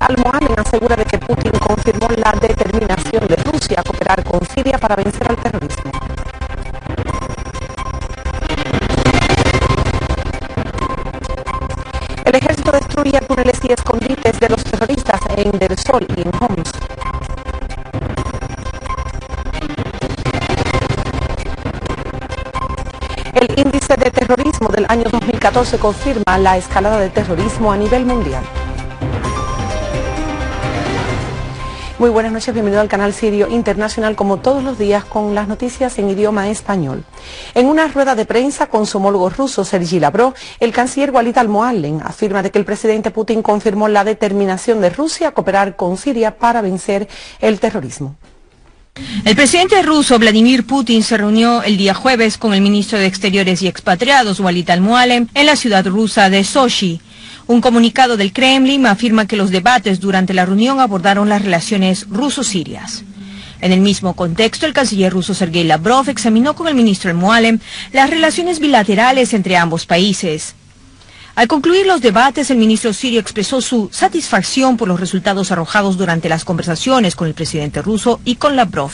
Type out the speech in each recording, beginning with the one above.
Al-Moalem asegura de que Putin confirmó la determinación de Rusia a cooperar con Siria para vencer al terrorismo. El ejército destruía túneles y escondites de los terroristas en Deir Sol y en Homs. El índice de terrorismo del año 2014 confirma la escalada de terrorismo a nivel mundial. Muy buenas noches, bienvenido al canal Sirio Internacional, como todos los días con las noticias en idioma español. En una rueda de prensa con su homólogo ruso Sergei Lavrov, el canciller Walid al-Moalem afirma de que el presidente Putin confirmó la determinación de Rusia a cooperar con Siria para vencer el terrorismo. El presidente ruso Vladimir Putin se reunió el día jueves con el ministro de Exteriores y Expatriados Walid al-Moalem en la ciudad rusa de Sochi. Un comunicado del Kremlin afirma que los debates durante la reunión abordaron las relaciones ruso-sirias. En el mismo contexto, el canciller ruso Sergei Lavrov examinó con el ministro al-Moalem las relaciones bilaterales entre ambos países. Al concluir los debates, el ministro sirio expresó su satisfacción por los resultados arrojados durante las conversaciones con el presidente ruso y con Lavrov,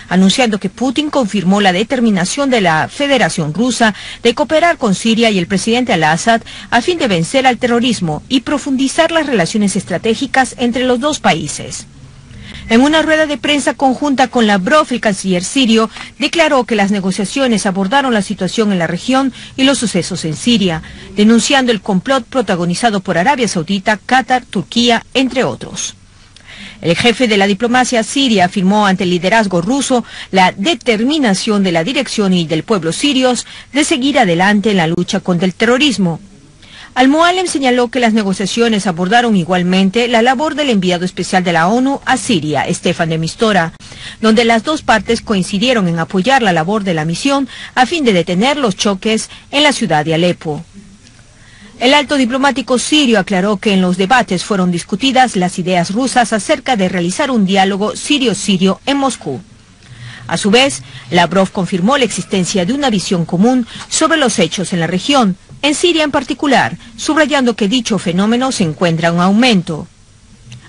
anunciando que Putin confirmó la determinación de la Federación Rusa de cooperar con Siria y el presidente al-Assad a fin de vencer al terrorismo y profundizar las relaciones estratégicas entre los dos países. En una rueda de prensa conjunta con Lavrov, el canciller sirio declaró que las negociaciones abordaron la situación en la región y los sucesos en Siria, denunciando el complot protagonizado por Arabia Saudita, Qatar, Turquía, entre otros. El jefe de la diplomacia siria afirmó ante el liderazgo ruso la determinación de la dirección y del pueblo sirios de seguir adelante en la lucha contra el terrorismo. Al-Moalem señaló que las negociaciones abordaron igualmente la labor del enviado especial de la ONU a Siria, Staffan de Mistura, donde las dos partes coincidieron en apoyar la labor de la misión a fin de detener los choques en la ciudad de Alepo. El alto diplomático sirio aclaró que en los debates fueron discutidas las ideas rusas acerca de realizar un diálogo sirio-sirio en Moscú. A su vez, Lavrov confirmó la existencia de una visión común sobre los hechos en la región, en Siria en particular, subrayando que dicho fenómeno se encuentra en aumento.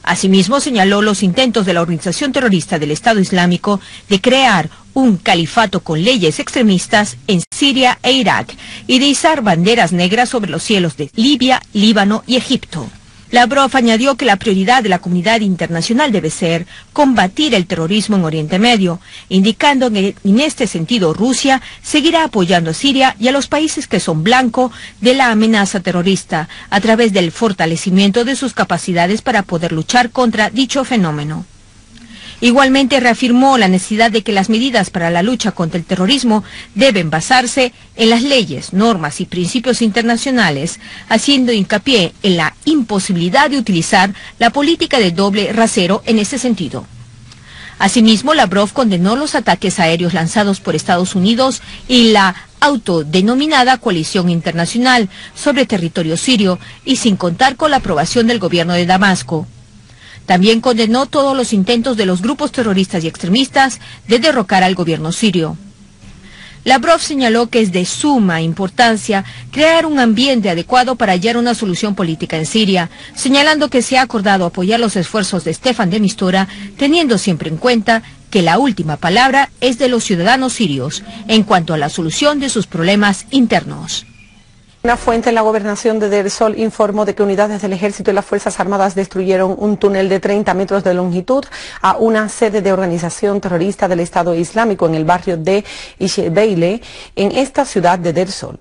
Asimismo, señaló los intentos de la organización terrorista del Estado Islámico de crear un califato con leyes extremistas en Siria e Irak y de izar banderas negras sobre los cielos de Libia, Líbano y Egipto. Lavrov añadió que la prioridad de la comunidad internacional debe ser combatir el terrorismo en Oriente Medio, indicando que en este sentido Rusia seguirá apoyando a Siria y a los países que son blanco de la amenaza terrorista a través del fortalecimiento de sus capacidades para poder luchar contra dicho fenómeno. Igualmente reafirmó la necesidad de que las medidas para la lucha contra el terrorismo deben basarse en las leyes, normas y principios internacionales, haciendo hincapié en la imposibilidad de utilizar la política de doble rasero en ese sentido. Asimismo, Lavrov condenó los ataques aéreos lanzados por Estados Unidos y la autodenominada coalición internacional sobre territorio sirio y sin contar con la aprobación del gobierno de Damasco. También condenó todos los intentos de los grupos terroristas y extremistas de derrocar al gobierno sirio. Lavrov señaló que es de suma importancia crear un ambiente adecuado para hallar una solución política en Siria, señalando que se ha acordado apoyar los esfuerzos de Staffan de Mistura, teniendo siempre en cuenta que la última palabra es de los ciudadanos sirios en cuanto a la solución de sus problemas internos. Una fuente en la gobernación de Deir Sol informó de que unidades del Ejército y las Fuerzas Armadas destruyeron un túnel de 30 metros de longitud a una sede de organización terrorista del Estado Islámico en el barrio de Ishebeile, en esta ciudad de Deir Sol.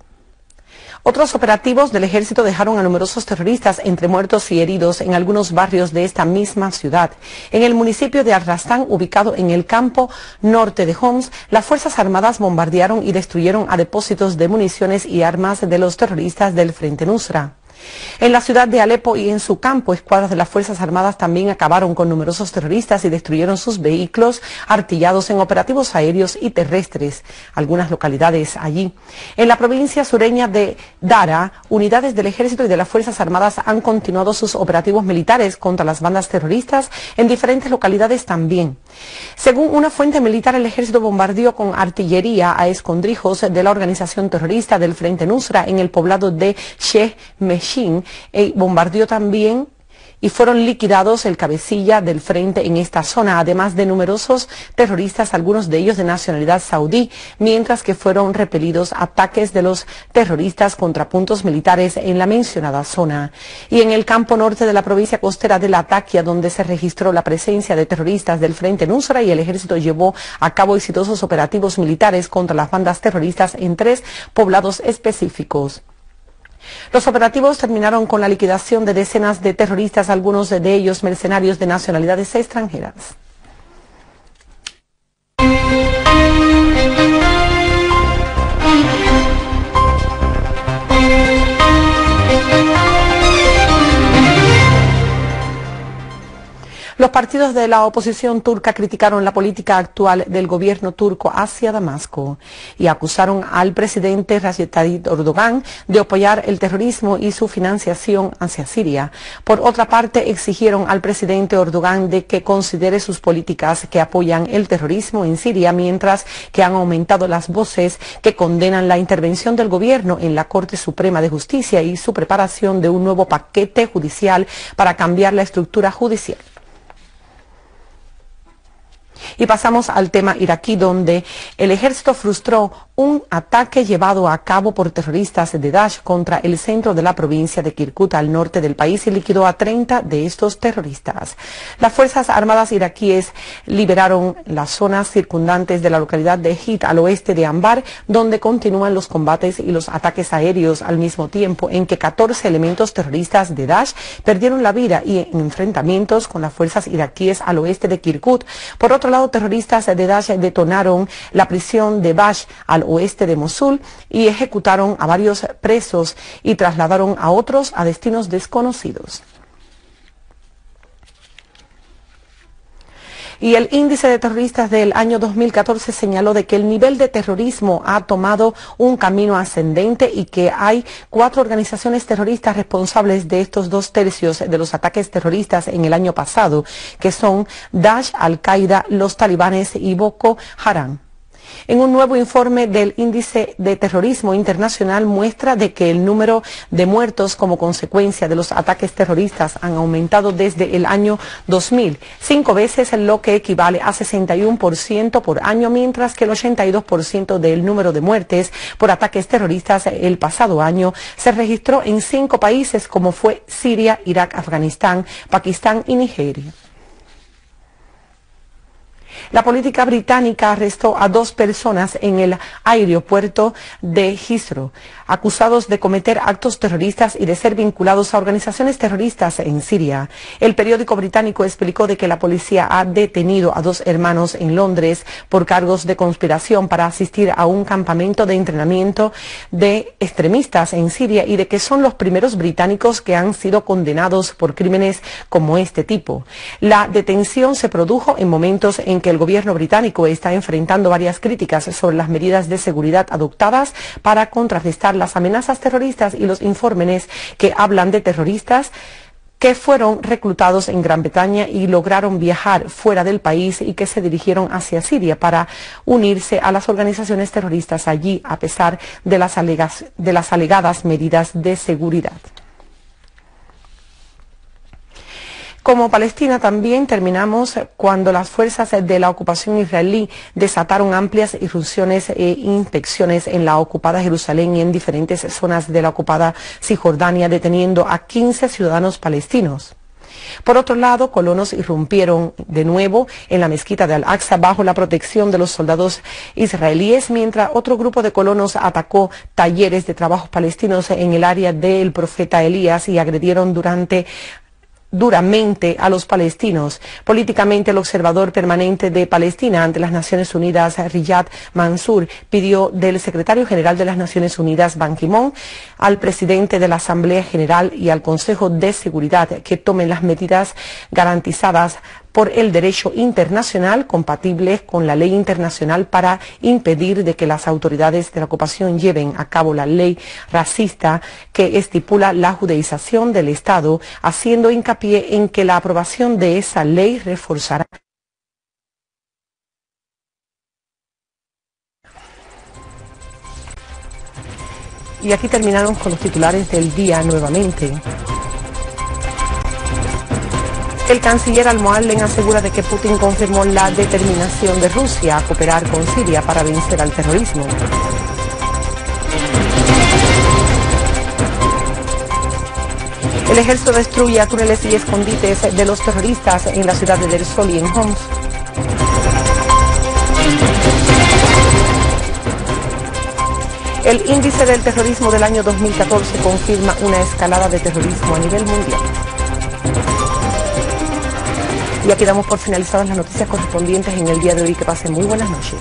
Otros operativos del ejército dejaron a numerosos terroristas entre muertos y heridos en algunos barrios de esta misma ciudad. En el municipio de Al-Rastan, ubicado en el campo norte de Homs, las Fuerzas Armadas bombardearon y destruyeron a depósitos de municiones y armas de los terroristas del Frente Nusra. En la ciudad de Alepo y en su campo, escuadras de las Fuerzas Armadas también acabaron con numerosos terroristas y destruyeron sus vehículos artillados en operativos aéreos y terrestres, algunas localidades allí. En la provincia sureña de Dara, unidades del Ejército y de las Fuerzas Armadas han continuado sus operativos militares contra las bandas terroristas en diferentes localidades también. Según una fuente militar, el Ejército bombardeó con artillería a escondrijos de la organización terrorista del Frente Nusra en el poblado de Sheikh Meshin, bombardeó también y fueron liquidados el cabecilla del frente en esta zona, además de numerosos terroristas, algunos de ellos de nacionalidad saudí, mientras que fueron repelidos ataques de los terroristas contra puntos militares en la mencionada zona. Y en el campo norte de la provincia costera de Latakia, donde se registró la presencia de terroristas del Frente Nusra, y el ejército llevó a cabo exitosos operativos militares contra las bandas terroristas en 3 poblados específicos. Los operativos terminaron con la liquidación de decenas de terroristas, algunos de ellos mercenarios de nacionalidades extranjeras. Los partidos de la oposición turca criticaron la política actual del gobierno turco hacia Damasco y acusaron al presidente Recep Tayyip Erdogan de apoyar el terrorismo y su financiación hacia Siria. Por otra parte, exigieron al presidente Erdogan de que considere sus políticas que apoyan el terrorismo en Siria, mientras que han aumentado las voces que condenan la intervención del gobierno en la Corte Suprema de Justicia y su preparación de un nuevo paquete judicial para cambiar la estructura judicial. Y pasamos al tema iraquí, donde el ejército frustró un ataque llevado a cabo por terroristas de Daesh contra el centro de la provincia de Kirkuk al norte del país y liquidó a 30 de estos terroristas. Las Fuerzas Armadas iraquíes liberaron las zonas circundantes de la localidad de Hit al oeste de Anbar, donde continúan los combates y los ataques aéreos, al mismo tiempo en que 14 elementos terroristas de Daesh perdieron la vida y en enfrentamientos con las fuerzas iraquíes al oeste de Kirkuk. Por otro lado, terroristas de Daesh detonaron la prisión de Bash al oeste de Mosul y ejecutaron a varios presos y trasladaron a otros a destinos desconocidos. Y el índice de terroristas del año 2014 señaló de que el nivel de terrorismo ha tomado un camino ascendente y que hay 4 organizaciones terroristas responsables de estos 2/3 de los ataques terroristas en el año pasado, que son Daesh, Al-Qaeda, los talibanes y Boko Haram. En un nuevo informe del Índice de Terrorismo Internacional muestra de que el número de muertos como consecuencia de los ataques terroristas han aumentado desde el año 2000, 5 veces, lo que equivale a 61% por año, mientras que el 82% del número de muertes por ataques terroristas el pasado año se registró en 5 países como fue Siria, Irak, Afganistán, Pakistán y Nigeria. La política británica arrestó a 2 personas en el aeropuerto de Heathrow, acusados de cometer actos terroristas y de ser vinculados a organizaciones terroristas en Siria. El periódico británico explicó de que la policía ha detenido a 2 hermanos en Londres por cargos de conspiración para asistir a un campamento de entrenamiento de extremistas en Siria y de que son los primeros británicos que han sido condenados por crímenes como este tipo. La detención se produjo en momentos en que el gobierno británico está enfrentando varias críticas sobre las medidas de seguridad adoptadas para contrarrestar las amenazas terroristas y los informes que hablan de terroristas que fueron reclutados en Gran Bretaña y lograron viajar fuera del país y que se dirigieron hacia Siria para unirse a las organizaciones terroristas allí, a pesar de las alegadas medidas de seguridad. Como Palestina también terminamos cuando las fuerzas de la ocupación israelí desataron amplias irrupciones e inspecciones en la ocupada Jerusalén y en diferentes zonas de la ocupada Cisjordania, deteniendo a 15 ciudadanos palestinos. Por otro lado, colonos irrumpieron de nuevo en la mezquita de Al-Aqsa bajo la protección de los soldados israelíes, mientras otro grupo de colonos atacó talleres de trabajos palestinos en el área del profeta Elías y agredieron duramente a los palestinos. Políticamente, el observador permanente de Palestina ante las Naciones Unidas, Riyad Mansour, pidió del secretario general de las Naciones Unidas, Ban Ki-moon, al presidente de la Asamblea General y al Consejo de Seguridad que tomen las medidas garantizadas por el derecho internacional compatibles con la ley internacional para impedir de que las autoridades de la ocupación lleven a cabo la ley racista que estipula la judaización del Estado, haciendo hincapié en que la aprobación de esa ley reforzará Y aquí terminaron con los titulares del día nuevamente. El canciller Al-Moallem asegura de que Putin confirmó la determinación de Rusia a cooperar con Siria para vencer al terrorismo. El ejército destruye túneles y escondites de los terroristas en la ciudad de Deir el-Zor y en Homs. El índice del terrorismo del año 2014 confirma una escalada de terrorismo a nivel mundial. Y aquí damos por finalizadas las noticias correspondientes en el día de hoy. Que pasen muy buenas noches.